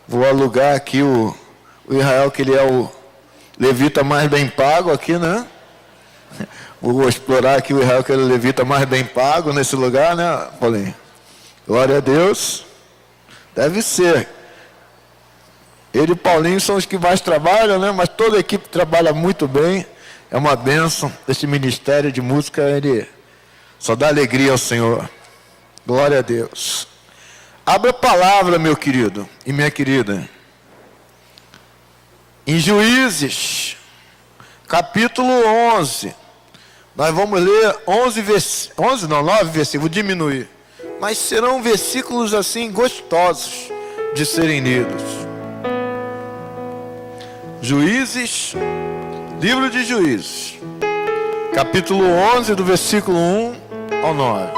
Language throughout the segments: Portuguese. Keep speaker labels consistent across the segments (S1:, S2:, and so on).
S1: Vou alugar aqui o Israel, que ele é o levita mais bem pago aqui, né? Vou explorar aqui o Israel, que ele é o levita mais bem pago nesse lugar, né, Paulinho? Glória a Deus. Deve ser. Ele e o Paulinho são os que mais trabalham, né? Mas toda a equipe trabalha muito bem. É uma bênção. Esse ministério de música, ele só dá alegria ao Senhor. Glória a Deus. Abra a palavra, meu querido e minha querida. Em Juízes, capítulo 11. Nós vamos ler 9 versículos, vou diminuir. Mas serão versículos assim gostosos de serem lidos. Juízes, livro de Juízes, capítulo 11, do versículo 1 ao 9.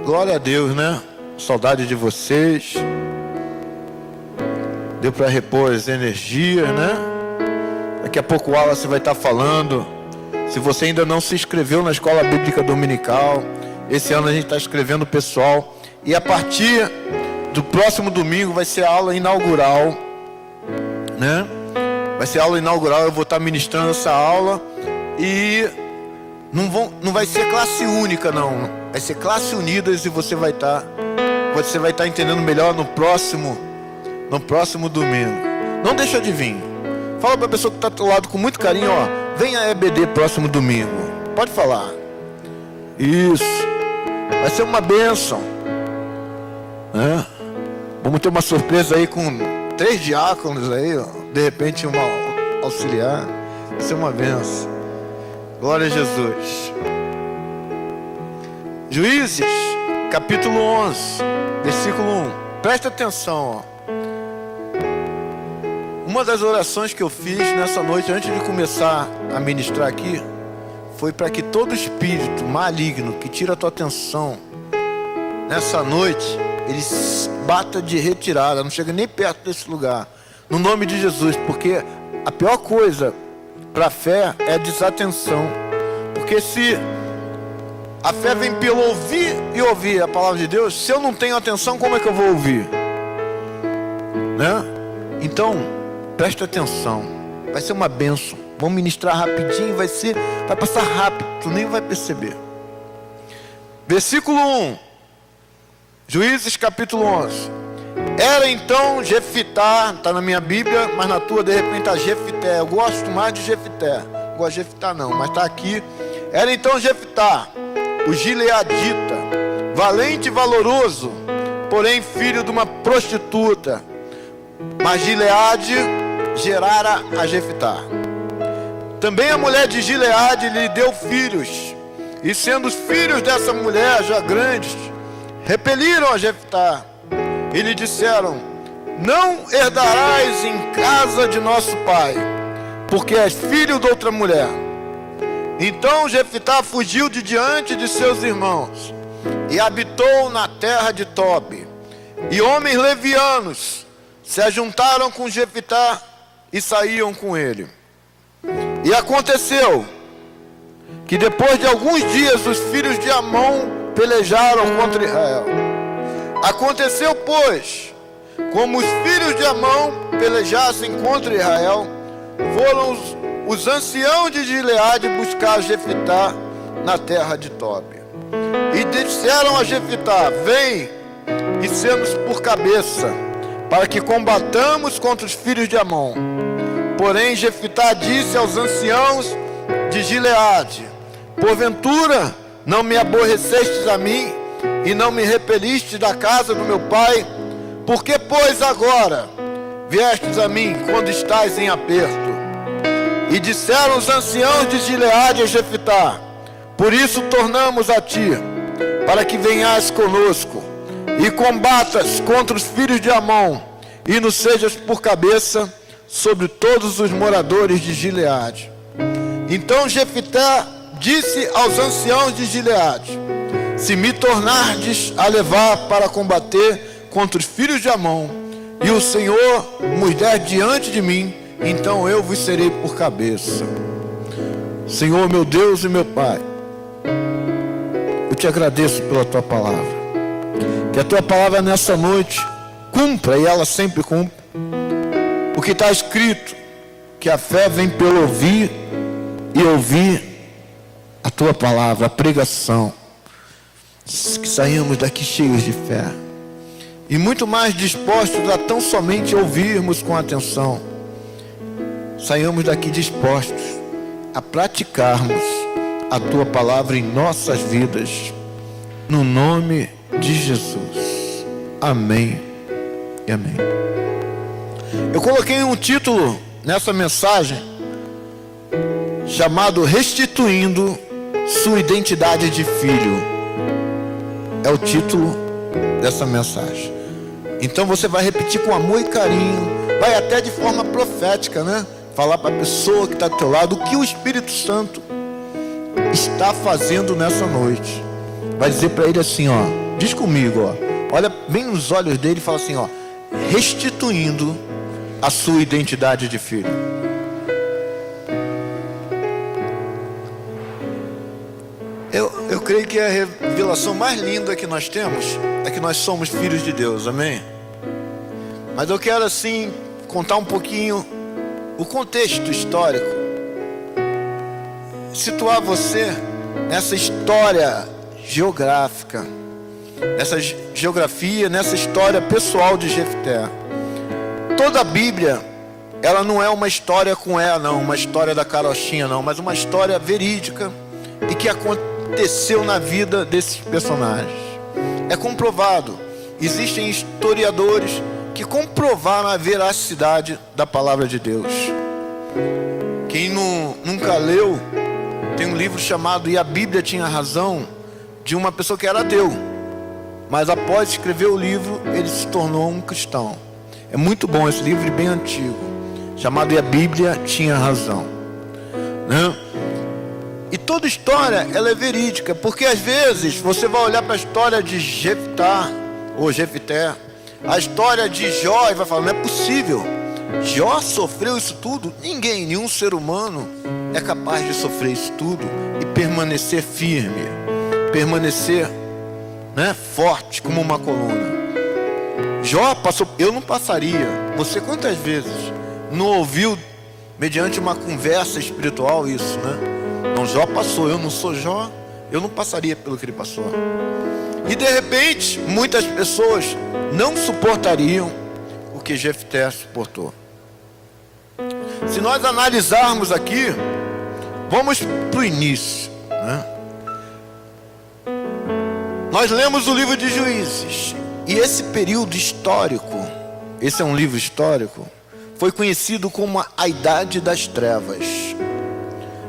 S1: Glória a Deus, né? Saudade de vocês. Deu para repor as energias, né? Daqui a pouco o Wallace vai estar falando. Se você ainda não se inscreveu na Escola Bíblica Dominical, esse ano a gente está inscrevendo o pessoal. E a partir do próximo domingo vai ser a aula inaugural, né? Vai ser a aula inaugural, eu vou estar ministrando essa aula. E não vai ser classe única, não. Vai ser classe unidas, e você vai estar entendendo melhor no próximo domingo. Não deixa de vir. Fala para a pessoa que está do teu lado com muito carinho, ó. Venha a EBD próximo domingo. Pode falar. Isso. Vai ser uma bênção, né? Vamos ter uma surpresa aí com 3 diáconos aí, ó. De repente uma auxiliar. Vai ser uma bênção. Glória a Jesus. Juízes, capítulo 11, versículo 1. Presta atenção, ó. Uma das orações que eu fiz nessa noite, antes de começar a ministrar aqui, foi para que todo espírito maligno que tira a tua atenção nessa noite, ele bata de retirada, não chega nem perto desse lugar, no nome de Jesus, porque a pior coisa para a fé é a desatenção. Porque se a fé vem pelo ouvir e ouvir a palavra de Deus, se eu não tenho atenção, como é que eu vou ouvir? Né? Então, presta atenção, vai ser uma bênção. Vamos ministrar rapidinho, vai passar rápido, tu nem vai perceber. Versículo 1, Juízes capítulo 11. Era então Jefité, está na minha Bíblia, mas na tua de repente está Jefité. Eu gosto mais de Jefité, não gosto de Jefité não, mas está aqui. Era então Jefité, o gileadita, valente e valoroso, porém filho de uma prostituta. Mas Gileade gerara a Jefité. Também a mulher de Gileade lhe deu filhos, e sendo os filhos dessa mulher já grandes, repeliram a Jefité e lhe disseram: não herdarás em casa de nosso pai, porque és filho de outra mulher. Então Jefité fugiu de diante de seus irmãos e habitou na terra de Tobi. E homens levianos se ajuntaram com Jefité e saíam com ele. E aconteceu que depois de alguns dias os filhos de Amon pelejaram contra Israel. Aconteceu, pois, como os filhos de Amon pelejassem contra Israel, foram os anciãos de Gileade buscar Jefité na terra de Tobi. E disseram a Jefité: vem e sê-nos por cabeça, para que combatamos contra os filhos de Amon. Porém Jefité disse aos anciãos de Gileade: porventura não me aborrecestes a mim e não me repeliste da casa do meu pai? Por que, pois, agora viestes a mim quando estás em aperto? E disseram os anciãos de Gileade a Jefité: por isso tornamos a ti, para que venhas conosco e combatas contra os filhos de Amon, e nos sejas por cabeça sobre todos os moradores de Gileade. Então Jefité disse aos anciãos de Gileade: se me tornardes a levar para combater contra os filhos de Amon, e o Senhor nos der diante de mim, então eu vos serei por cabeça. Senhor, meu Deus e meu Pai, eu te agradeço pela tua palavra. Que a tua palavra nessa noite cumpra, e ela sempre cumpre. O que está escrito, que a fé vem pelo ouvir, e ouvir a tua palavra, a pregação. Que saímos daqui cheios de fé, e muito mais dispostos a tão somente ouvirmos com atenção. Saímos daqui dispostos a praticarmos a tua palavra em nossas vidas, no nome de Jesus. Amém e amém. Eu coloquei um título nessa mensagem chamado Restituindo Sua Identidade de Filho. É o título dessa mensagem. Então você vai repetir com amor e carinho, vai até de forma profética, né? Falar para a pessoa que está do teu lado o que o Espírito Santo está fazendo nessa noite. Vai dizer para ele assim, ó, diz comigo, ó, olha bem nos olhos dele e fala assim, ó, restituindo a sua identidade de filho. Eu creio que a revelação mais linda que nós temos é que nós somos filhos de Deus, amém? Mas eu quero assim contar um pouquinho o contexto histórico, situar você nessa história geográfica, nessa geografia, nessa história pessoal de Jefté. Toda a Bíblia, ela não é uma história com não, uma história da carochinha não, mas uma história verídica e que aconteceu na vida desses personagens. É comprovado, existem historiadores que comprovaram a veracidade da palavra de Deus. Quem nunca leu, tem um livro chamado E a Bíblia Tinha Razão, de uma pessoa que era ateu, mas após escrever o livro, ele se tornou um cristão. É muito bom esse livro, bem antigo, chamado E a Bíblia Tinha Razão, né? E toda história, ela é verídica, porque às vezes você vai olhar para a história de Jefté, ou Jefté, a história de Jó, e vai falar, não é possível, Jó sofreu isso tudo? Ninguém, nenhum ser humano é capaz de sofrer isso tudo e permanecer firme, permanecer, né, forte como uma coluna. Jó passou, eu não passaria. Você quantas vezes não ouviu mediante uma conversa espiritual isso, né? Não, Jó passou, eu não sou Jó, eu não passaria pelo que ele passou. E de repente, muitas pessoas não suportariam o que Jefté suportou. Se nós analisarmos aqui, vamos para o início, né? Nós lemos o livro de Juízes, e esse período histórico, esse é um livro histórico, foi conhecido como a Idade das Trevas.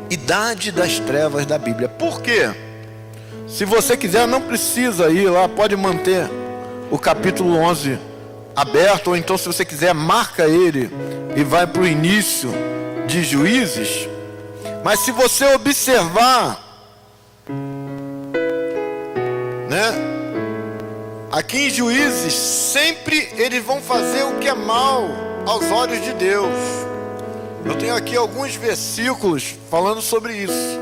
S1: Idade das Trevas da Bíblia. Por quê? Se você quiser, não precisa ir lá, pode manter o capítulo 11 aberto, ou então se você quiser, marca ele e vai para o início de Juízes. Mas se você observar, né, aqui em Juízes, sempre eles vão fazer o que é mal aos olhos de Deus. Eu tenho aqui alguns versículos falando sobre isso.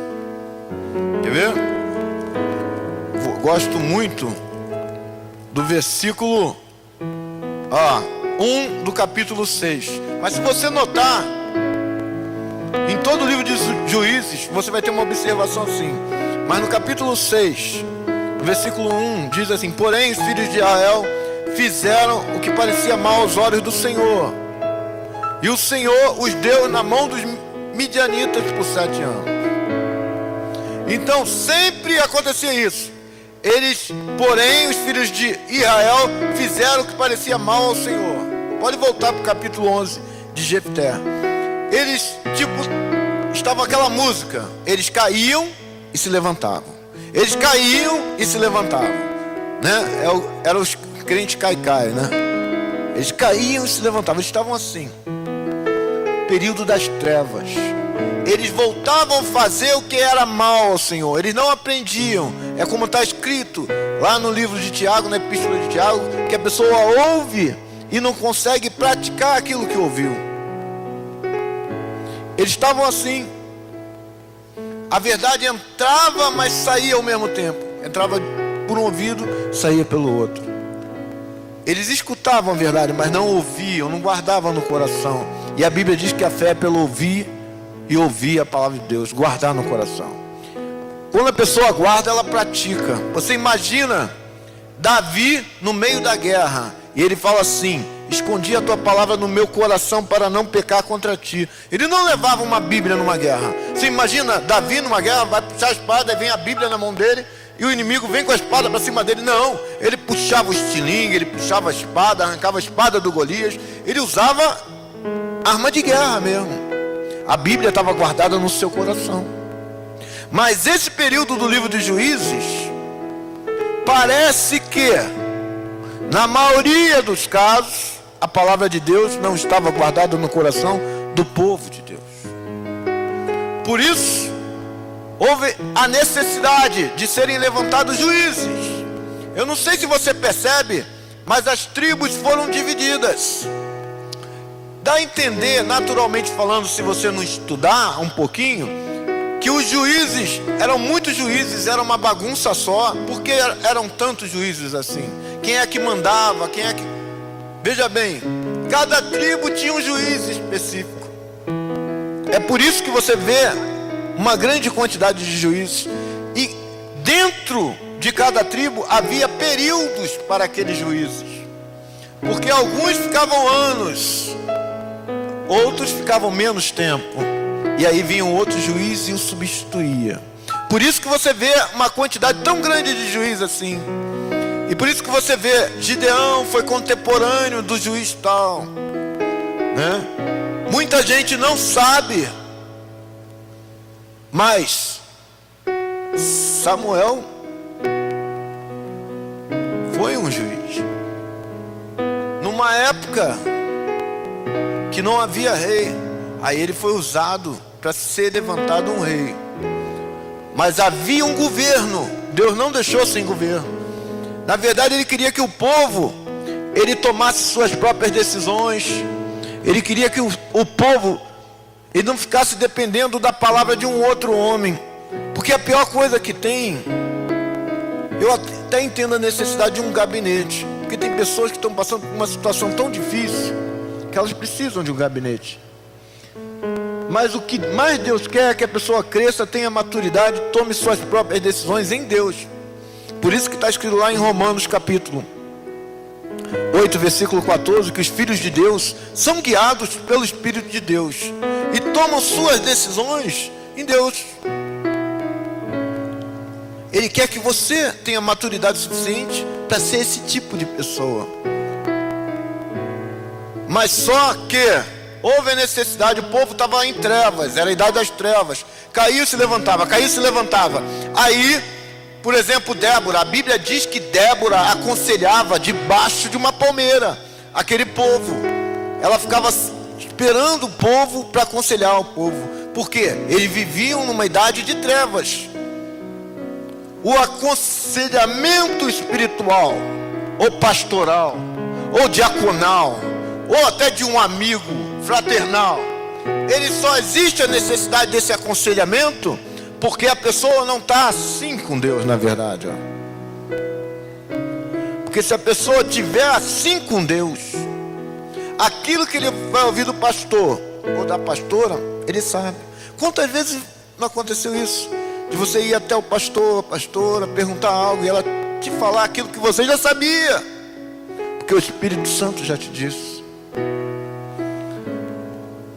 S1: Quer ver? Gosto muito do versículo 1 do capítulo 6. Mas se você notar, em todo o livro de Juízes, você vai ter uma observação assim. Mas no capítulo 6, no versículo 1, diz assim: porém os filhos de Israel fizeram o que parecia mal aos olhos do Senhor, e o Senhor os deu na mão dos midianitas por 7 anos. Então sempre acontecia isso. Porém, os filhos de Israel fizeram o que parecia mal ao Senhor. Pode voltar para o capítulo 11 de Jefté. Eles, estava aquela música, eles caíam e se levantavam. Eles caíam e se levantavam, né? Eram os crentes cai-cai, né? Eles caíam e se levantavam, eles estavam assim. Período das trevas. Eles voltavam a fazer o que era mal ao Senhor. Eles não aprendiam. É como está escrito lá no livro de Tiago, na epístola de Tiago, que a pessoa ouve e não consegue praticar aquilo que ouviu. Eles estavam assim. A verdade entrava, mas saía ao mesmo tempo. Entrava por um ouvido, saía pelo outro. Eles escutavam a verdade, mas não ouviam, não guardavam no coração. E a Bíblia diz que a fé é pelo ouvir e ouvir a palavra de Deus, guardar no coração. Quando a pessoa guarda, ela pratica. Você imagina Davi no meio da guerra, e ele fala assim: escondi a tua palavra no meu coração para não pecar contra ti. Ele não levava uma Bíblia numa guerra. Você imagina Davi numa guerra, vai puxar a espada, e vem a Bíblia na mão dele, e o inimigo vem com a espada para cima dele. Não, ele puxava o estilingue, ele puxava a espada, arrancava a espada do Golias. Ele usava arma de guerra mesmo. A Bíblia estava guardada no seu coração. Mas esse período do livro de Juízes, parece que, na maioria dos casos, a palavra de Deus não estava guardada no coração do povo de Deus. Por isso, houve a necessidade de serem levantados juízes. Eu não sei se você percebe, mas as tribos foram divididas. Dá a entender, naturalmente falando, se você não estudar um pouquinho, que os juízes, eram muitos juízes, era uma bagunça só. Por que eram tantos juízes assim? Quem é que mandava? Quem é que... Veja bem, cada tribo tinha um juiz específico. É por isso que você vê uma grande quantidade de juízes. E dentro de cada tribo havia períodos para aqueles juízes. Porque alguns ficavam anos, outros ficavam menos tempo. E aí vinha um outro juiz e o substituía. Por isso que você vê uma quantidade tão grande de juízes assim. E por isso que você vê, Gideão foi contemporâneo do juiz tal, né? Muita gente não sabe, mas Samuel foi um juiz. Numa época que não havia rei, aí ele foi usado para ser levantado um rei. Mas havia um governo, Deus não deixou sem governo. Na verdade, ele queria que o povo, ele tomasse suas próprias decisões. Ele queria que o povo, ele não ficasse dependendo da palavra de um outro homem. Porque a pior coisa que tem, eu até entendo a necessidade de um gabinete. Porque tem pessoas que estão passando por uma situação tão difícil, que elas precisam de um gabinete. Mas o que mais Deus quer é que a pessoa cresça, tenha maturidade, tome suas próprias decisões em Deus. Por isso que está escrito lá em Romanos capítulo 8, versículo 14, que os filhos de Deus são guiados pelo Espírito de Deus e tomam suas decisões em Deus. Ele quer que você tenha maturidade suficiente para ser esse tipo de pessoa. Mas só que houve a necessidade, o povo estava em trevas, era a idade das trevas. Caiu e se levantava, caiu e se levantava. Aí, por exemplo, Débora, a Bíblia diz que Débora aconselhava debaixo de uma palmeira aquele povo. Ela ficava esperando o povo para aconselhar o povo. Por quê? Eles viviam numa idade de trevas. O aconselhamento espiritual, ou pastoral, ou diaconal, ou até de um amigo fraternal, ele só existe a necessidade desse aconselhamento porque a pessoa não está assim com Deus, na verdade. Porque se a pessoa estiver assim com Deus, aquilo que ele vai ouvir do pastor ou da pastora, ele sabe. Quantas vezes não aconteceu isso? De você ir até o pastor, a pastora, perguntar algo e ela te falar aquilo que você já sabia, porque o Espírito Santo já te disse.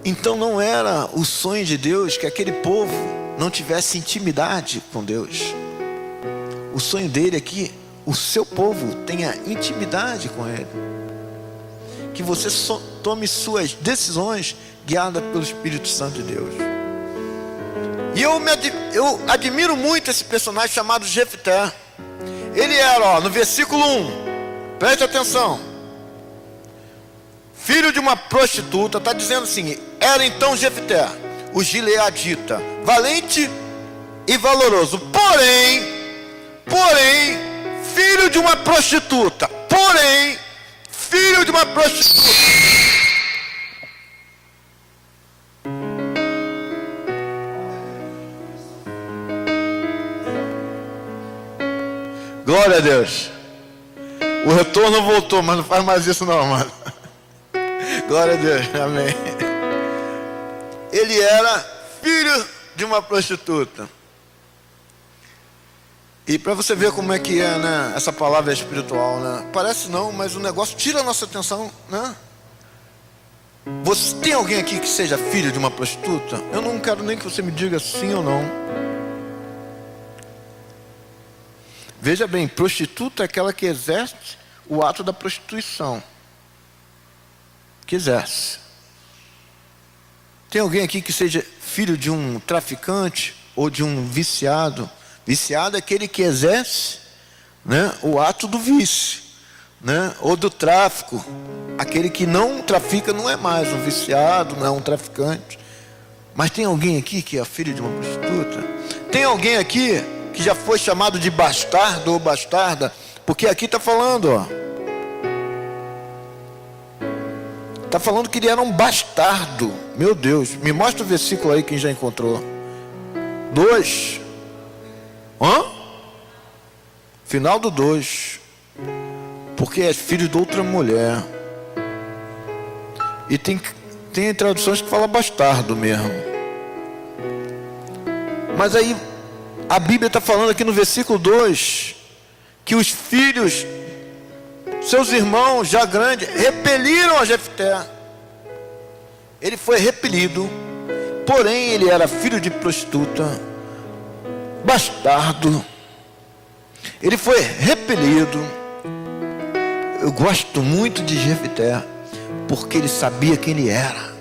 S1: Então não era o sonho de Deus que aquele povo não tivesse intimidade com Deus. O sonho dele é que o seu povo tenha intimidade com ele, que você tome suas decisões guiadas pelo Espírito Santo de Deus. E eu admiro muito esse personagem chamado Jefté. Ele era, no versículo 1, preste atenção, filho de uma prostituta. Está dizendo assim: era então Jefté, o gileadita, valente e valoroso, porém, filho de uma prostituta, filho de uma prostituta. Glória a Deus. O retorno voltou, mas não faz mais isso não, mano. Glória a Deus, amém. Ele era filho de uma prostituta. E para você ver como é que é, né? Essa palavra é espiritual, né? Parece não, mas o negócio tira a nossa atenção, né? Você tem alguém aqui que seja filho de uma prostituta? Eu não quero nem que você me diga sim ou não. Veja bem, prostituta é aquela que exerce o ato da prostituição. Que exerce. Tem alguém aqui que seja filho de um traficante ou de um viciado? Viciado é aquele que exerce, né, o ato do vício, né, ou do tráfico. Aquele que não trafica não é mais um viciado, não é um traficante. Mas tem alguém aqui que é filho de uma prostituta? Tem alguém aqui que já foi chamado de bastardo ou bastarda? Porque aqui está falando, ó. Está falando que ele era um bastardo. Meu Deus, me mostra o versículo aí, quem já encontrou. 2. Final do 2. Porque é filho de outra mulher. E tem traduções que falam bastardo mesmo. Mas aí a Bíblia está falando aqui no versículo 2 que os filhos, seus irmãos já grandes, repeliram a Jefté. Ele foi repelido, porém ele era filho de prostituta, bastardo. Ele foi repelido. Eu gosto muito de Jefté, porque ele sabia quem ele era.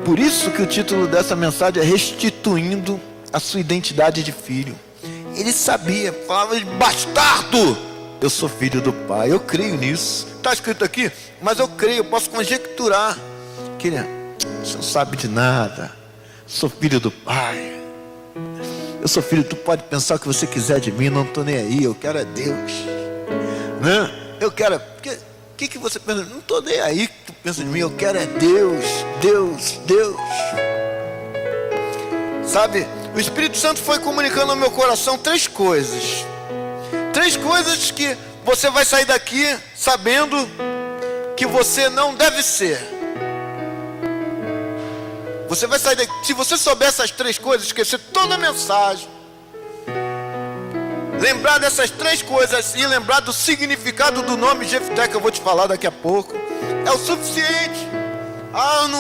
S1: Por isso que o título dessa mensagem é Restituindo a Sua Identidade de Filho. Ele sabia, falava de bastardo. Eu sou filho do Pai, eu creio nisso. Está escrito aqui, mas eu creio, eu posso conjecturar. Que você não sabe de nada. Sou filho do Pai. Eu sou filho, tu pode pensar o que você quiser de mim, não estou nem aí, eu quero é Deus, né? Eu quero, que você pensa? Não estou nem aí que tu pensa de mim, eu quero é Deus, Deus, Deus. Sabe, o Espírito Santo foi comunicando ao meu coração 3 coisas. 3 coisas que você vai sair daqui sabendo que você não deve ser. Você vai sair daqui, se você souber essas 3 coisas, esquecer toda a mensagem, lembrar dessas 3 coisas e lembrar do significado do nome Jefté, que eu vou te falar daqui a pouco, é o suficiente.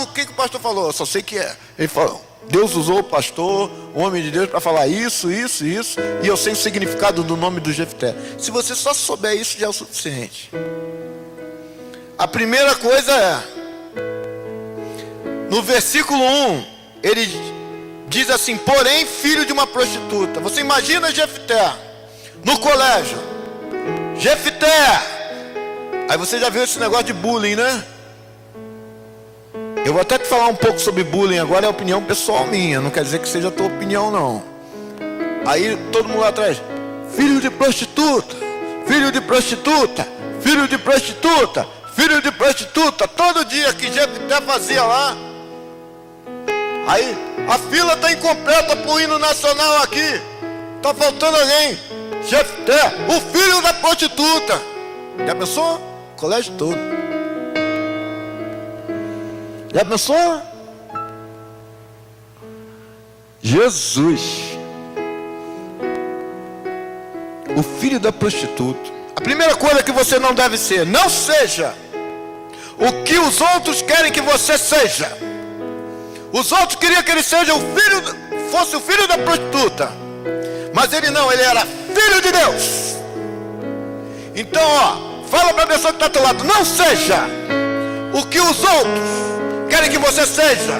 S1: O que o pastor falou? Eu só sei que é. Ele falou, Deus usou o pastor, o homem de Deus, para falar isso, isso, isso, e eu sei o significado do nome do Jefté. Se você só souber isso, já é o suficiente. A primeira coisa é, no versículo 1, ele diz assim, porém filho de uma prostituta. Você imagina Jefté no colégio. Jefté. Aí você já viu esse negócio de bullying, né? Eu vou até te falar um pouco sobre bullying agora, é opinião pessoal minha, não quer dizer que seja a tua opinião não. Aí todo mundo lá atrás, filho de prostituta, filho de prostituta, filho de prostituta, filho de prostituta. Todo dia que Jefté fazia lá. Aí a fila está incompleta para o hino nacional aqui. Está faltando alguém. Jefté, o filho da prostituta. Já pensou? Colégio todo. Já pensou? Jesus, o filho da prostituta. A primeira coisa que você não deve ser, não seja o que os outros querem que você seja. Os outros queriam que ele seja fosse o filho da prostituta, mas ele não, ele era filho de Deus. Então, fala para a pessoa que está ao teu lado, não seja o que os outros querem que você seja.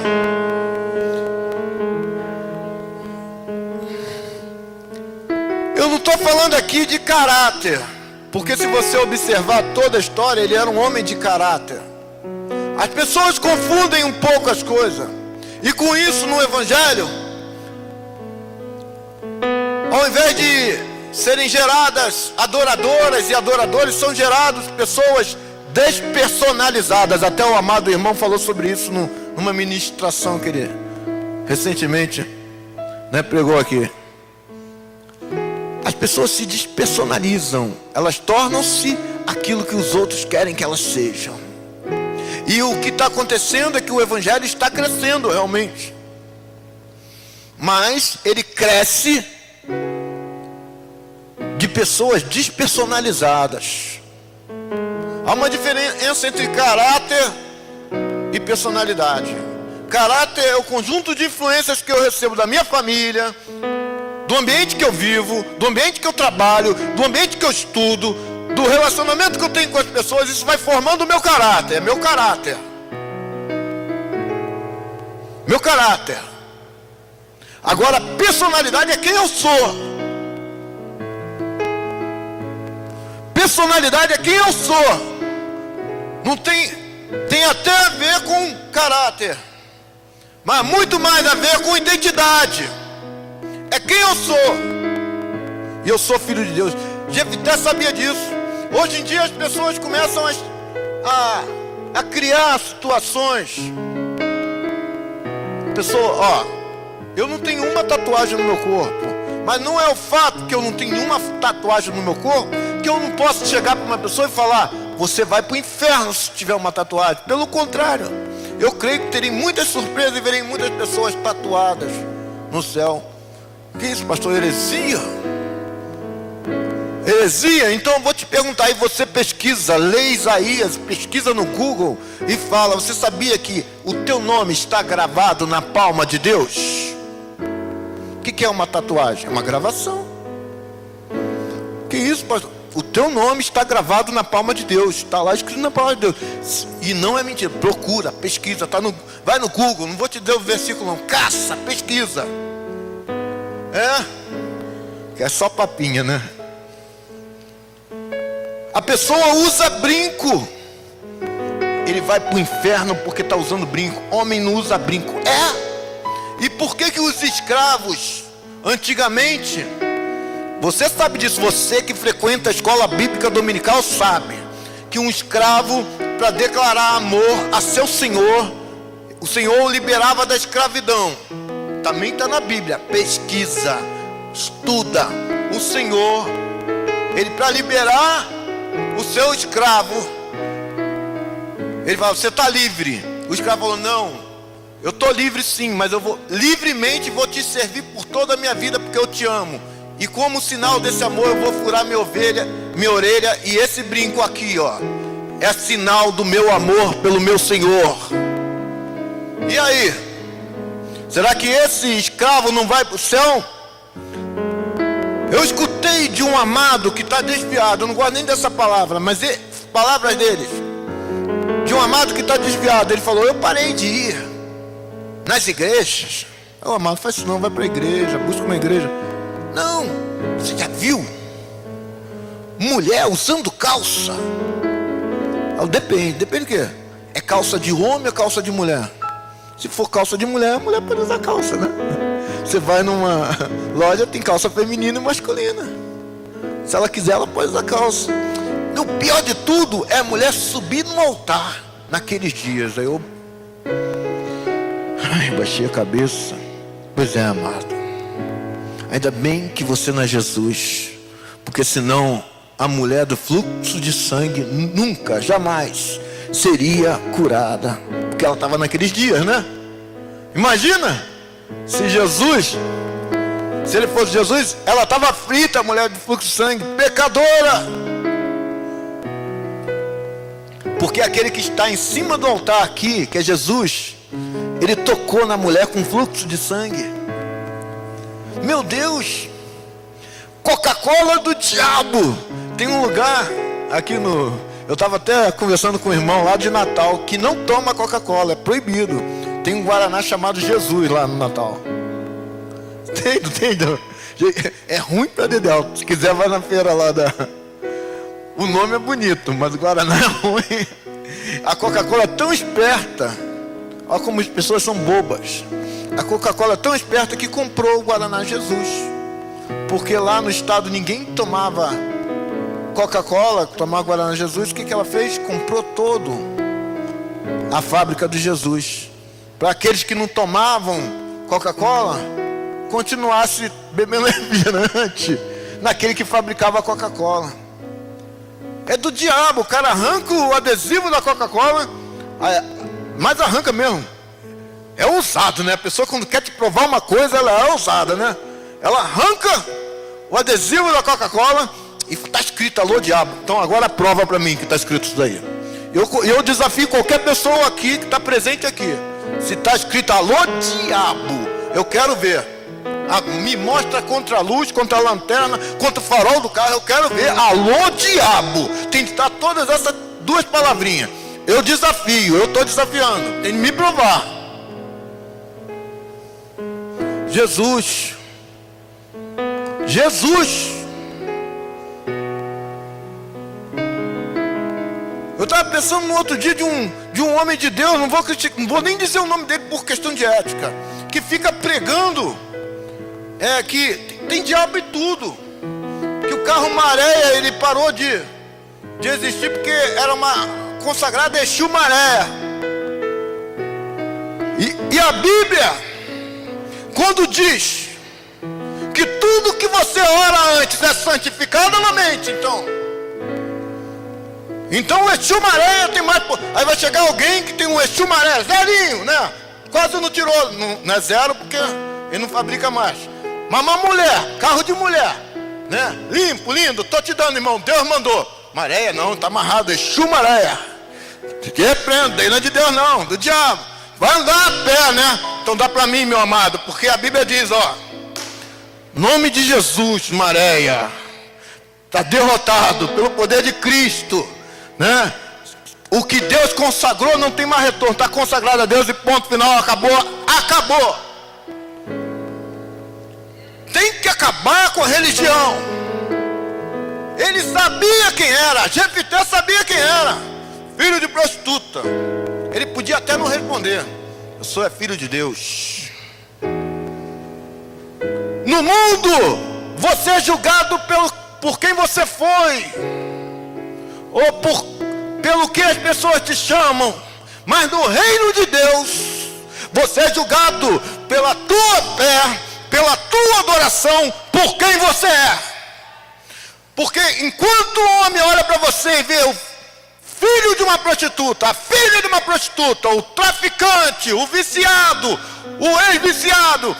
S1: Eu não estou falando aqui de caráter, porque se você observar toda a história, ele era um homem de caráter. As pessoas confundem um pouco as coisas. E com isso no Evangelho, ao invés de serem geradas adoradoras e adoradores, são gerados pessoas despersonalizadas. Até o amado irmão falou sobre isso numa ministração que ele recentemente pregou aqui. As pessoas se despersonalizam, elas tornam-se aquilo que os outros querem que elas sejam. E o que está acontecendo é que o evangelho está crescendo realmente, mas ele cresce de pessoas despersonalizadas. Há uma diferença entre caráter e personalidade. Caráter é o conjunto de influências que eu recebo da minha família, do ambiente que eu vivo, do ambiente que eu trabalho, do ambiente que eu estudo, do relacionamento que eu tenho com as pessoas. Isso vai formando o meu caráter, é meu caráter. Meu caráter. Agora, personalidade é quem eu sou. Personalidade é quem eu sou. Não tem até a ver com caráter, mas muito mais a ver com identidade. É quem eu sou. E eu sou filho de Deus. Jefté sabia disso. Hoje em dia as pessoas começam a criar situações. Pessoa, eu não tenho uma tatuagem no meu corpo, mas não é o fato que eu não tenho nenhuma tatuagem no meu corpo que eu não posso chegar para uma pessoa e falar: você vai para o inferno se tiver uma tatuagem. Pelo contrário, eu creio que terei muitas surpresas e verei muitas pessoas tatuadas no céu. Que isso, pastor? Heresia? Heresia? Então eu vou te perguntar, e você pesquisa, lê Isaías, pesquisa no Google e fala: você sabia que o teu nome está gravado na palma de Deus? O que é uma tatuagem? É uma gravação. Que isso, pastor? O teu nome está gravado na palma de Deus. Está lá escrito na palma de Deus. E não é mentira. Procura, pesquisa, vai no Google. Não vou te dar o versículo não. Caça, pesquisa. Que é só papinha, né? A pessoa usa brinco. Ele vai para o inferno porque está usando brinco. Homem não usa brinco. E por que os escravos, antigamente, você sabe disso, você que frequenta a escola bíblica dominical sabe que um escravo, para declarar amor a seu senhor, o senhor o liberava da escravidão. Também está na Bíblia. Pesquisa, estuda. O senhor, ele, para liberar o seu escravo, ele fala: você está livre. O escravo falou: não, eu estou livre sim, mas eu vou livremente vou te servir por toda a minha vida, porque eu te amo. E como sinal desse amor eu vou furar minha orelha, e esse brinco aqui, é sinal do meu amor pelo meu Senhor. E aí? Será que esse escravo não vai para o céu? Eu escutei de um amado que está desviado, eu não gosto nem dessa palavra, mas palavras deles, de um amado que está desviado. Ele falou: eu parei de ir nas igrejas. O amado faz isso não, vai para a igreja, busca uma igreja. Não, você já viu mulher usando calça? Depende do quê? É calça de homem ou calça de mulher? Se for calça de mulher, a mulher pode usar calça, né? Você vai numa loja, tem calça feminina e masculina. Se ela quiser, ela pode usar calça. E o pior de tudo é a mulher subir no altar naqueles dias. Aí eu baixei a cabeça. Pois é, amado, ainda bem que você não é Jesus, porque senão a mulher do fluxo de sangue nunca, jamais seria curada, porque ela estava naqueles dias, né? Imagina se ele fosse Jesus, ela estava frita, a mulher do fluxo de sangue, pecadora. Porque aquele que está em cima do altar aqui, que é Jesus, ele tocou na mulher com fluxo de sangue. Meu Deus, Coca-Cola do diabo. Tem um lugar aqui eu estava até conversando com um irmão lá de Natal que não toma Coca-Cola, é proibido. Tem um Guaraná chamado Jesus lá no Natal. Tem. É ruim pra dedéu. Se quiser vai na feira lá O nome é bonito, mas o Guaraná é ruim. A Coca-Cola é tão esperta. Olha como as pessoas são bobas. A Coca-Cola é tão esperta que comprou o Guaraná Jesus. Porque lá no estado ninguém tomava Coca-Cola, tomava Guaraná Jesus. O que ela fez? Comprou todo a fábrica do Jesus, para aqueles que não tomavam Coca-Cola continuasse bebendo refrigerante naquele que fabricava a Coca-Cola. É do diabo. O cara arranca o adesivo da Coca-Cola, mas arranca mesmo. É ousado, né? A pessoa, quando quer te provar uma coisa, ela é ousada, né? Ela arranca o adesivo da Coca-Cola e está escrito alô diabo. Então agora prova para mim que está escrito isso daí. Eu desafio qualquer pessoa aqui que está presente aqui. Se está escrito alô diabo, eu quero ver. Me mostra contra a luz, contra a lanterna, contra o farol do carro. Eu quero ver alô diabo. Tem que estar todas essas duas palavrinhas. Eu desafio, eu estou desafiando. Tem que me provar. Jesus. Eu estava pensando no outro dia de um homem de Deus, não vou nem dizer o nome dele por questão de ética, que fica pregando que tem diabo e tudo, que o carro Maréia, ele parou de existir porque era uma consagrada Exu Maréia. E a Bíblia, quando diz que tudo que você ora antes é santificado, ela mente. Então o Exu Maréia tem mais. Aí vai chegar alguém que tem um Exu Maréia zerinho, né? Quase não tirou, não é zero porque ele não fabrica mais. Mas uma mulher, carro de mulher, né? Limpo, lindo, tô te dando, irmão, Deus mandou. Maréia não, tá amarrado, Exu Maréia. Que repreenda, não é de Deus não, do diabo. Vai andar a pé, né? Então dá para mim, meu amado, porque a Bíblia diz, nome de Jesus, Maréia, está derrotado pelo poder de Cristo, né? O que Deus consagrou não tem mais retorno, está consagrado a Deus e ponto final, acabou. Tem que acabar com a religião. Ele sabia quem era, Jefité sabia quem era, filho de prostituta. Ele podia até não responder, eu sou filho de Deus. No mundo, você é julgado por quem você foi, ou pelo que as pessoas te chamam. Mas no reino de Deus, você é julgado pela tua fé, pela tua adoração, por quem você é. Porque enquanto o homem olha para você e vê o filho de uma prostituta, a filha de uma prostituta, o traficante, o viciado, o ex-viciado,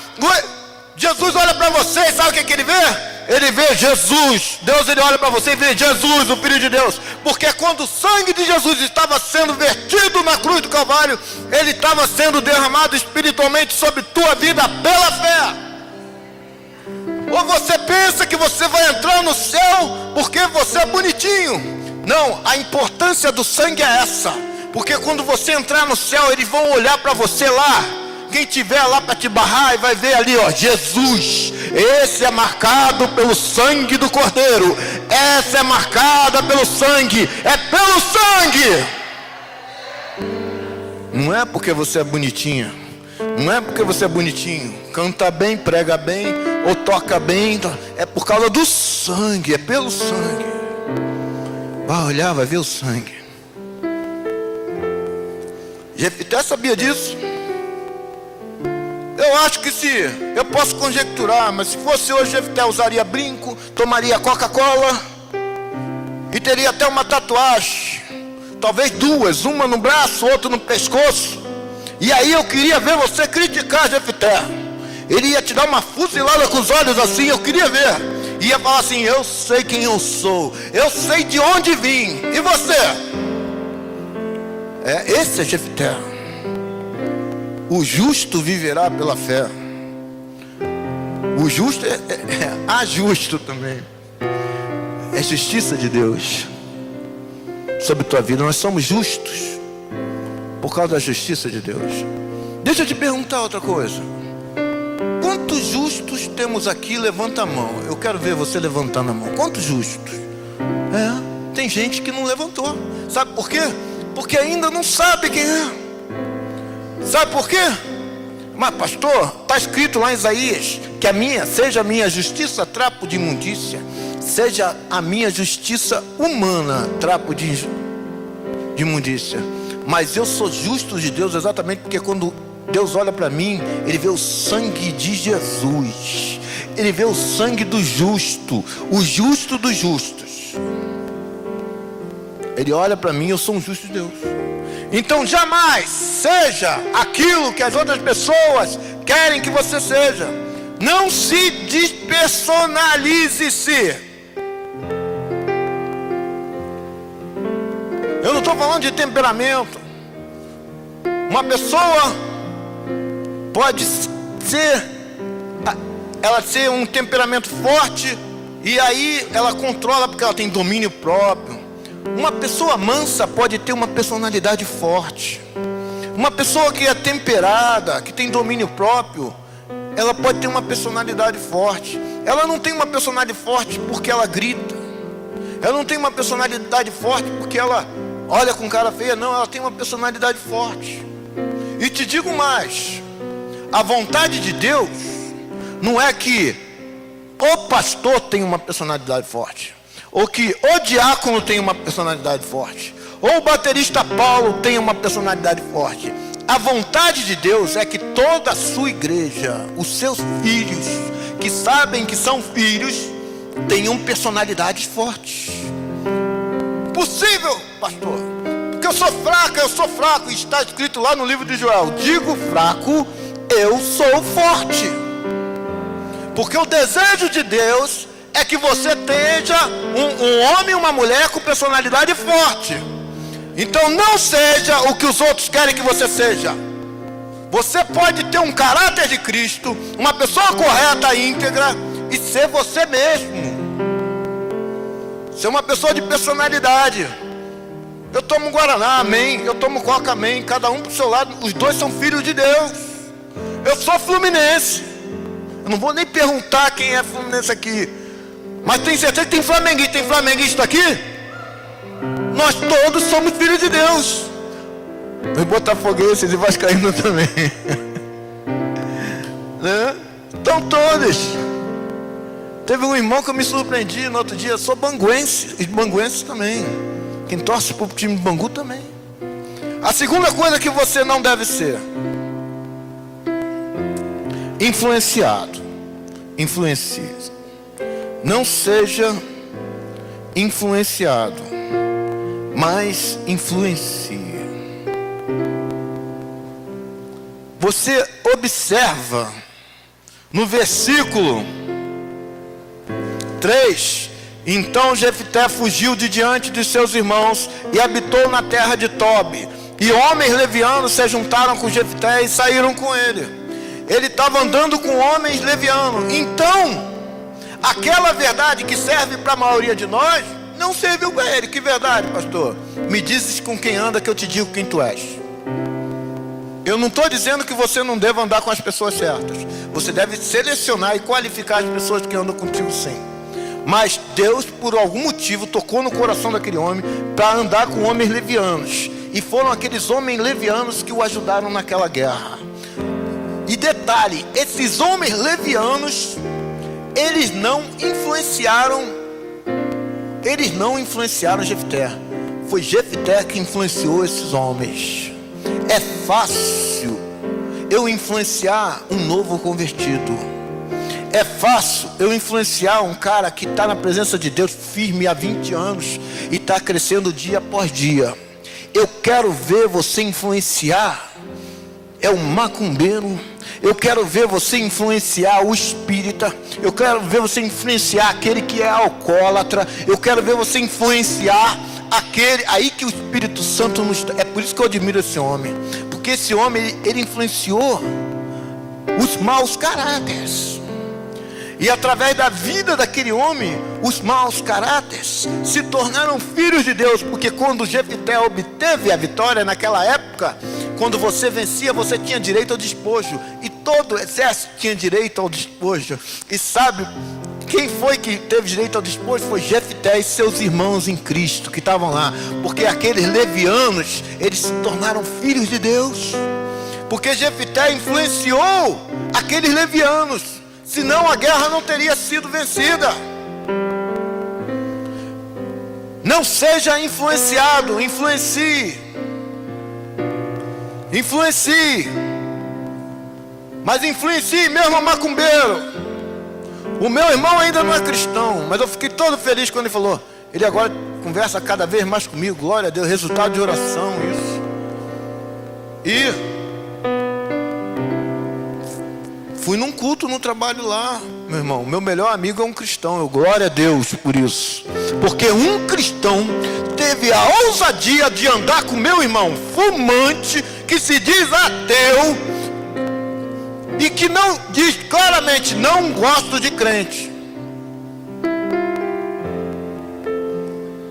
S1: Jesus olha para você e sabe o que ele vê? Ele vê Jesus. Deus, ele olha para você e vê Jesus, o Filho de Deus. Porque quando o sangue de Jesus estava sendo vertido na cruz do Calvário, ele estava sendo derramado espiritualmente sobre tua vida pela fé. Ou você pensa que você vai entrar no céu porque você é bonitinho? Não, a importância do sangue é essa. Porque quando você entrar no céu, eles vão olhar para você lá. Quem tiver lá para te barrar e vai ver ali, Jesus. Esse é marcado pelo sangue do Cordeiro. Essa é marcada pelo sangue. É pelo sangue. Não é porque você é bonitinha. Não é porque você é bonitinho. Canta bem, prega bem, ou toca bem. É por causa do sangue. É pelo sangue. Vai olhar, vai ver o sangue. Jefité sabia disso. Eu acho que eu posso conjecturar, mas se fosse hoje, Jefité usaria brinco, tomaria Coca-Cola e teria até uma tatuagem, talvez duas, uma no braço, outra no pescoço. E aí eu queria ver você criticar Jefité. Ele ia te dar uma fuzilada com os olhos assim, eu queria ver. Ia falar assim, eu sei quem eu sou, eu sei de onde vim. E você? Esse é Jefité. O justo viverá pela fé. O justo é ajusto também. É justiça de Deus sobre tua vida. Nós somos justos por causa da justiça de Deus. Deixa eu te perguntar outra coisa. Quantos justos temos aqui? Levanta a mão. Eu quero ver você levantando a mão. Quantos justos? Tem gente que não levantou. Sabe por quê? Porque ainda não sabe quem é. Sabe por quê? Mas pastor, está escrito lá em Isaías que seja a minha justiça trapo de imundícia, seja a minha justiça humana trapo de imundícia. Mas eu sou justo de Deus exatamente porque quando Deus olha para mim, Ele vê o sangue de Jesus. ele vê o sangue do justo, o justo dos justos. Ele olha para mim, eu sou um justo de Deus. Então jamais seja aquilo que as outras pessoas querem que você seja. Não se despersonalize-se. Eu não estou falando de temperamento. Uma pessoa pode ela ter um temperamento forte e aí ela controla porque ela tem domínio próprio. Uma pessoa mansa pode ter uma personalidade forte. Uma pessoa que é temperada, que tem domínio próprio, ela pode ter uma personalidade forte. Ela não tem uma personalidade forte porque ela grita. Ela não tem uma personalidade forte porque ela olha com cara feia. Não, ela tem uma personalidade forte. E te digo mais, a vontade de Deus não é que o pastor tenha uma personalidade forte, ou que o diácono tenha uma personalidade forte, ou o baterista Paulo tenha uma personalidade forte. A vontade de Deus é que toda a sua igreja, os seus filhos, que sabem que são filhos, tenham personalidades fortes. Possível, pastor? Porque eu sou fraco, está escrito lá no livro de Joel: digo fraco, eu sou forte. Porque o desejo de Deus é que você seja um homem e uma mulher com personalidade forte. Então não seja o que os outros querem que você seja. Você pode ter um caráter de Cristo, uma pessoa correta, íntegra, e ser você mesmo. Ser uma pessoa de personalidade. Eu tomo Guaraná, amém. Eu tomo Coca, amém. Cada um pro seu lado, os dois são filhos de Deus. Eu sou fluminense. Eu não vou nem perguntar quem é fluminense aqui, mas tem certeza que tem flamenguista. Tem flamenguista aqui? Nós todos somos filhos de Deus. Os botafoguenses e vascaínos também. Né? Então todos. Teve um irmão que eu me surpreendi no outro dia. Eu sou banguense, e banguenses também. Quem torce para o time de Bangu também. A segunda coisa que você não deve ser: influenciado. Influencie. Não seja influenciado, mas influencie. Você observa no versículo 3: então Jefté fugiu de diante de seus irmãos e habitou na terra de Tobi. E homens levianos se juntaram com Jefté e saíram com ele. Ele estava andando com homens levianos. Então, aquela verdade que serve para a maioria de nós, não serviu para ele. Que verdade, pastor? Me dizes com quem anda que eu te digo quem tu és. Eu não estou dizendo que você não deva andar com as pessoas certas. Você deve selecionar e qualificar as pessoas que andam contigo, sim. Mas Deus, por algum motivo, tocou no coração daquele homem para andar com homens levianos. E foram aqueles homens levianos que o ajudaram naquela guerra. E detalhe, esses homens levianos, eles não influenciaram Jefté. Foi Jefté que influenciou esses homens. É fácil eu influenciar um novo convertido. É fácil eu influenciar um cara que está na presença de Deus firme há 20 anos e está crescendo dia após dia. Eu quero ver você influenciar o macumbeiro. Eu quero ver você influenciar o espírita. Eu quero ver você influenciar aquele que é alcoólatra. Eu quero ver você influenciar aquele aí que o Espírito Santo nos... É por isso que eu admiro esse homem. Porque esse homem, ele influenciou os maus caráteres. E através da vida daquele homem, os maus caráteres se tornaram filhos de Deus. Porque quando Jefté obteve a vitória naquela época, quando você vencia, você tinha direito ao despojo. E todo o exército tinha direito ao despojo. E sabe quem foi que teve direito ao despojo? Foi Jefté e seus irmãos em Cristo que estavam lá. Porque aqueles levianos, eles se tornaram filhos de Deus. Porque Jefté influenciou aqueles levianos. Senão a guerra não teria sido vencida. Não seja influenciado, influencie. Influencie. Mas influencie mesmo a macumbeiro. O meu irmão ainda não é cristão, mas eu fiquei todo feliz quando ele falou. Ele agora conversa cada vez mais comigo, glória a Deus, resultado de oração, isso. E fui num culto no trabalho lá, meu irmão. Meu melhor amigo é um cristão, eu glória a Deus por isso. Porque um cristão teve a ousadia de andar com meu irmão fumante, que se diz ateu, e que não diz claramente, não gosto de crente.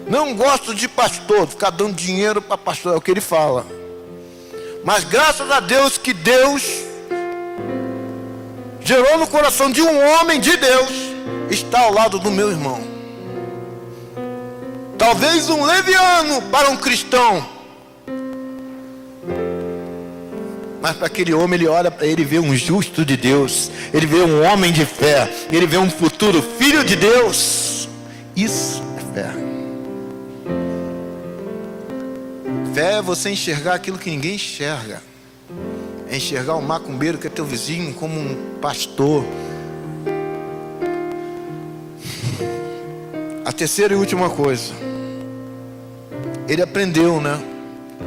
S1: Não gosto de pastor, ficar dando dinheiro para pastor, é o que ele fala. Mas graças a Deus que Deus gerou no coração de um homem de Deus está ao lado do meu irmão. Talvez um leviano para um cristão, mas para aquele homem, ele olha para ele e vê um justo de Deus, ele vê um homem de fé, ele vê um futuro filho de Deus. Isso é fé. Fé é você enxergar aquilo que ninguém enxerga. É enxergar o macumbeiro que é teu vizinho como um pastor. A terceira e última coisa, ele aprendeu, né?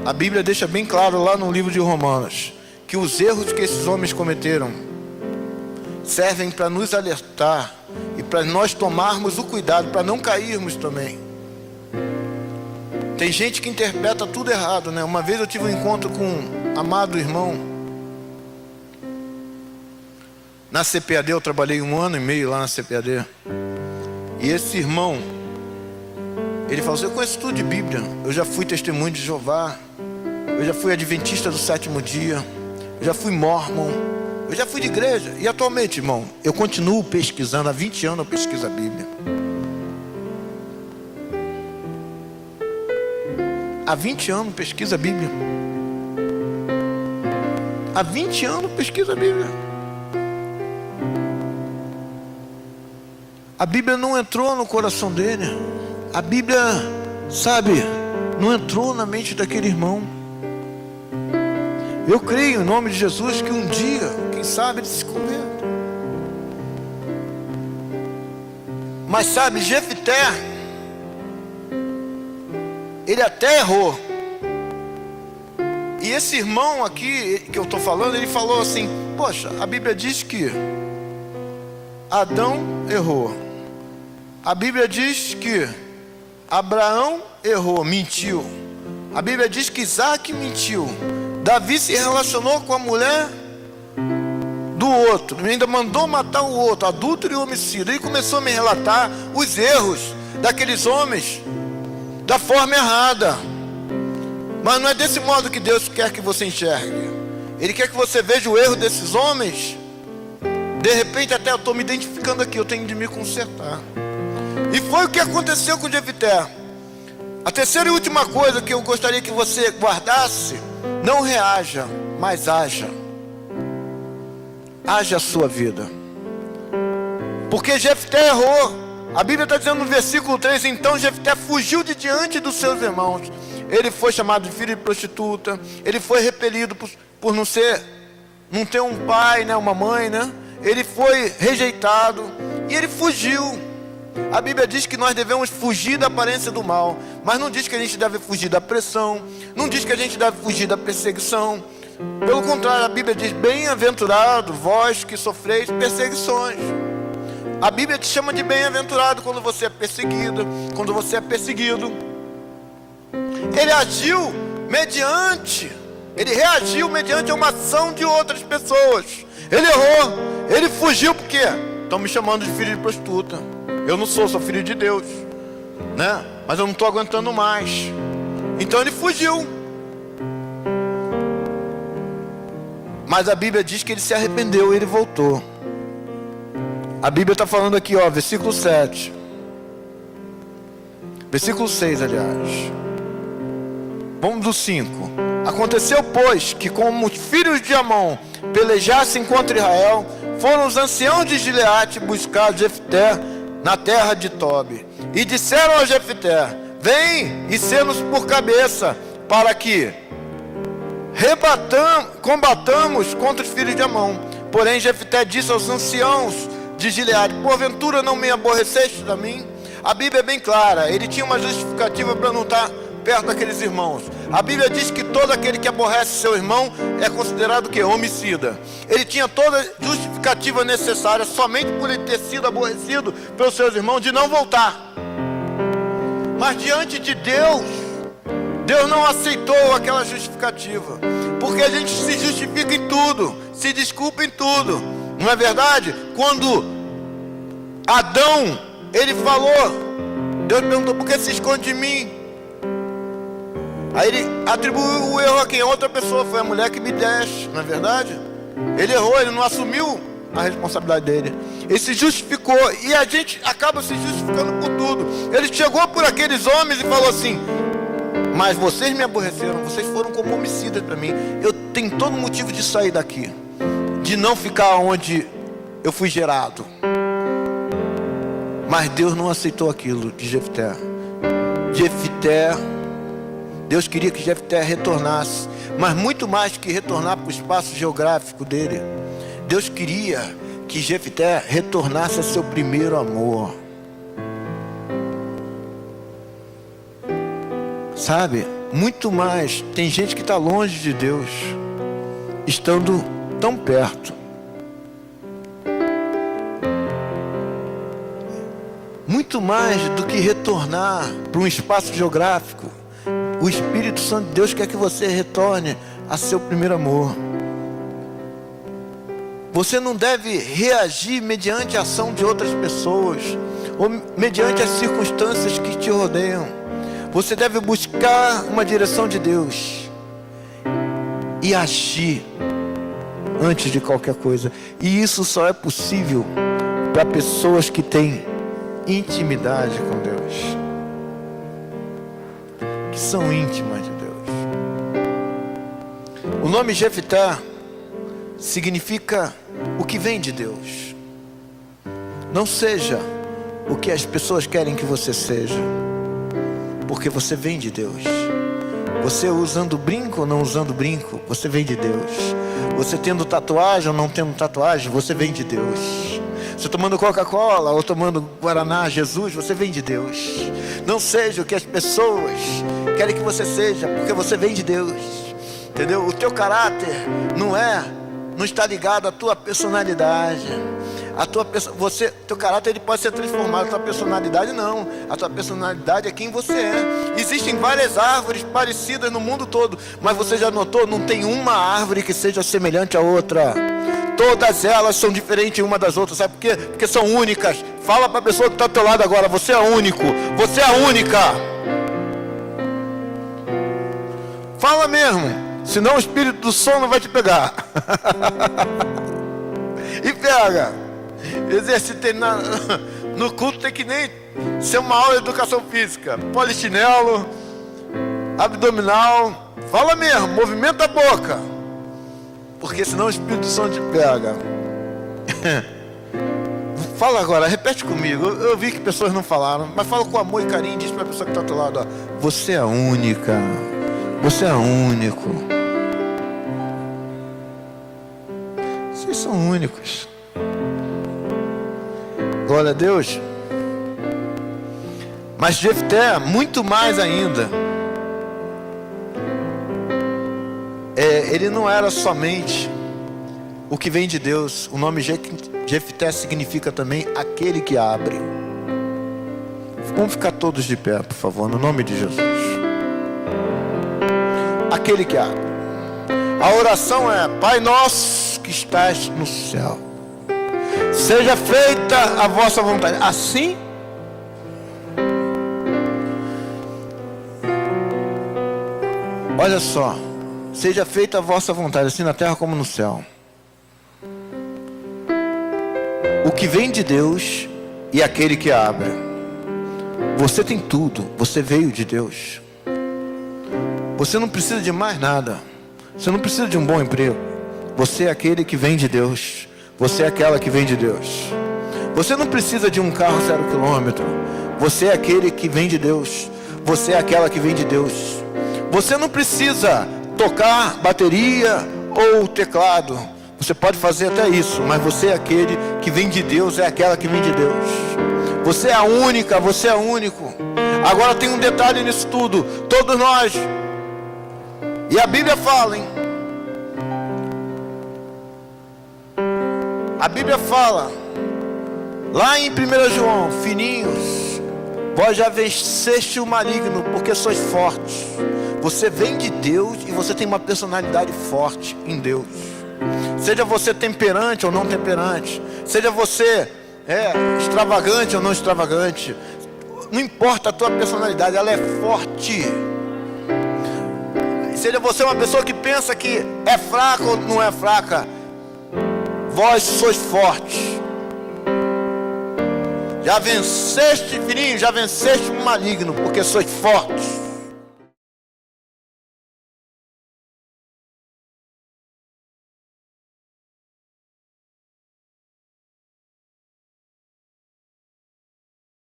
S1: A Bíblia deixa bem claro lá no livro de Romanos que os erros que esses homens cometeram servem para nos alertar e para nós tomarmos o cuidado, para não cairmos também. Tem gente que interpreta tudo errado, né? Uma vez eu tive um encontro com um amado irmão na CPAD, eu trabalhei 1 ano e meio lá na CPAD. E esse irmão, ele falou assim: eu conheço tudo de Bíblia, eu já fui testemunho de Jeová, eu já fui adventista do 7º dia, eu já fui mormon, eu já fui de igreja. E atualmente, irmão, eu continuo pesquisando, há 20 anos eu pesquiso a Bíblia. Há 20 anos pesquisa a Bíblia. Há 20 anos pesquisa a Bíblia. A Bíblia não entrou no coração dele. A Bíblia, sabe, não entrou na mente daquele irmão. Eu creio em nome de Jesus que um dia, quem sabe, ele se converta. Mas sabe, Jefté, ele até errou. E esse irmão aqui que eu estou falando, ele falou assim: poxa, a Bíblia diz que Adão errou. A Bíblia diz que Abraão errou, mentiu. A Bíblia diz que Isaac mentiu. Davi se relacionou com a mulher do outro, ainda mandou matar o outro, adúltero e homicida. E começou a me relatar os erros daqueles homens da forma errada. Mas não é desse modo que Deus quer que você enxergue. Ele quer que você veja o erro desses homens. De repente até eu estou me identificando aqui, eu tenho de me consertar. E foi o que aconteceu com Jefté. A terceira e última coisa que eu gostaria que você guardasse: não reaja, mas haja. Haja a sua vida. Porque Jefté errou. A Bíblia está dizendo no versículo 3: então Jefté fugiu de diante dos seus irmãos. Ele foi chamado de filho de prostituta. Ele foi repelido por não ter um pai, né, uma mãe, né? Ele foi rejeitado e ele fugiu. A Bíblia diz que nós devemos fugir da aparência do mal, mas não diz que a gente deve fugir da pressão, não diz que a gente deve fugir da perseguição. Pelo contrário, a Bíblia diz: bem-aventurado vós que sofreis perseguições. A Bíblia te chama de bem-aventurado quando você é perseguido, quando você é perseguido. Ele reagiu mediante uma ação de outras pessoas. Ele errou, ele fugiu. Por quê? Estão me chamando de filho de prostituta. Eu não sou filho de Deus, né? Mas eu não estou aguentando mais. Então ele fugiu. Mas a Bíblia diz que ele se arrependeu e ele voltou. A Bíblia está falando aqui, ó, versículo 7. Versículo 6, aliás. Vamos do 5. Aconteceu, pois, que como os filhos de Amon pelejassem contra Israel, foram os anciãos de Gileade buscar Jefté na terra de Tobi. E disseram a Jefté: vem e sê-nos por cabeça, para que combatamos contra os filhos de Amon. Porém Jefté disse aos anciãos de Gileade, porventura não me aborreceste a mim? A Bíblia é bem clara, ele tinha uma justificativa para não estar perto daqueles irmãos. A Bíblia diz que todo aquele que aborrece seu irmão é considerado que homicida. Ele tinha toda a justificativa necessária, somente por ele ter sido aborrecido pelos seus irmãos, de não voltar. Mas diante de Deus, Deus não aceitou aquela justificativa, porque a gente se justifica em tudo, se desculpa em tudo, não é verdade? Quando Adão, ele falou, Deus perguntou, por que se esconde de mim? Aí ele atribuiu o erro a quem? A outra pessoa, foi a mulher que me deste, não é verdade? Ele errou, ele não assumiu a responsabilidade dele. Ele se justificou, e a gente acaba se justificando por tudo. Ele chegou por aqueles homens e falou assim, mas vocês me aborreceram, vocês foram como homicidas para mim. Eu tenho todo motivo de sair daqui, de não ficar onde eu fui gerado. Mas Deus não aceitou aquilo de Jefté. Deus queria que Jefté retornasse, mas muito mais que retornar para o espaço geográfico dele, Deus queria que Jefté retornasse a seu primeiro amor. Sabe, muito mais, tem gente que está longe de Deus, estando tão perto. Muito mais do que retornar para um espaço geográfico, o Espírito Santo de Deus quer que você retorne a seu primeiro amor. Você não deve reagir mediante a ação de outras pessoas, ou mediante as circunstâncias que te rodeiam. Você deve buscar uma direção de Deus e agir antes de qualquer coisa. E isso só é possível para pessoas que têm intimidade com Deus, que são íntimas de Deus. O nome Jefté significa o que vem de Deus. Não seja o que as pessoas querem que você seja, porque você vem de Deus. Você usando brinco ou não usando brinco, você vem de Deus. Você tendo tatuagem ou não tendo tatuagem, você vem de Deus. Você tomando Coca-Cola ou tomando Guaraná, Jesus, você vem de Deus. Não seja o que as pessoas querem que você seja, porque você vem de Deus. Entendeu? O teu caráter não está ligado à tua personalidade. Teu caráter ele pode ser transformado, a tua personalidade não. A tua personalidade é quem você é. Existem várias árvores parecidas no mundo todo, mas você já notou, não tem uma árvore que seja semelhante à outra. Todas elas são diferentes uma das outras, sabe por quê? Porque são únicas. Fala para a pessoa que está ao teu lado agora, você é único, você é única. Fala mesmo, senão o espírito do sono vai te pegar. E pega. Exercitei no culto, tem que nem ser uma aula de educação física. Polichinelo, abdominal. Fala mesmo, movimenta a boca, porque senão o espírito do sono te pega. Fala agora, repete comigo. Eu vi que pessoas não falaram, mas fala com amor e carinho e diz para a pessoa que está ao teu lado, ó, você é única, você é único. Vocês são únicos. Glória a Deus. Mas Jefté, muito mais ainda, ele não era somente o que vem de Deus. O nome Jefté significa também aquele que abre. Vamos ficar todos de pé, por favor, no nome de Jesus. Aquele que abre. A oração é: Pai nosso que estás no céu, seja feita a vossa vontade. Assim, olha só, seja feita a vossa vontade, assim na terra como no céu. O que vem de Deus e aquele que abre. Você tem tudo, você veio de Deus. Você não precisa de mais nada. Você não precisa de um bom emprego. Você é aquele que vem de Deus. Você é aquela que vem de Deus. Você não precisa de um carro 0 km. Você é aquele que vem de Deus. Você é aquela que vem de Deus. Você não precisa tocar bateria ou teclado. Você pode fazer até isso, mas você é aquele que vem de Deus, é aquela que vem de Deus. Você é a única, você é único. Agora tem um detalhe nisso tudo. Todos nós. E a Bíblia fala, hein? A Bíblia fala, lá em 1 João, filhinhos, vós já venceste o maligno, porque sois fortes. Você vem de Deus e você tem uma personalidade forte em Deus. Seja você temperante ou não temperante, seja você extravagante ou não extravagante, não importa a tua personalidade, ela é forte. Seja você uma pessoa que pensa que é fraca ou não é fraca, vós sois fortes. Já venceste, filhinho, já venceste o maligno, porque sois fortes.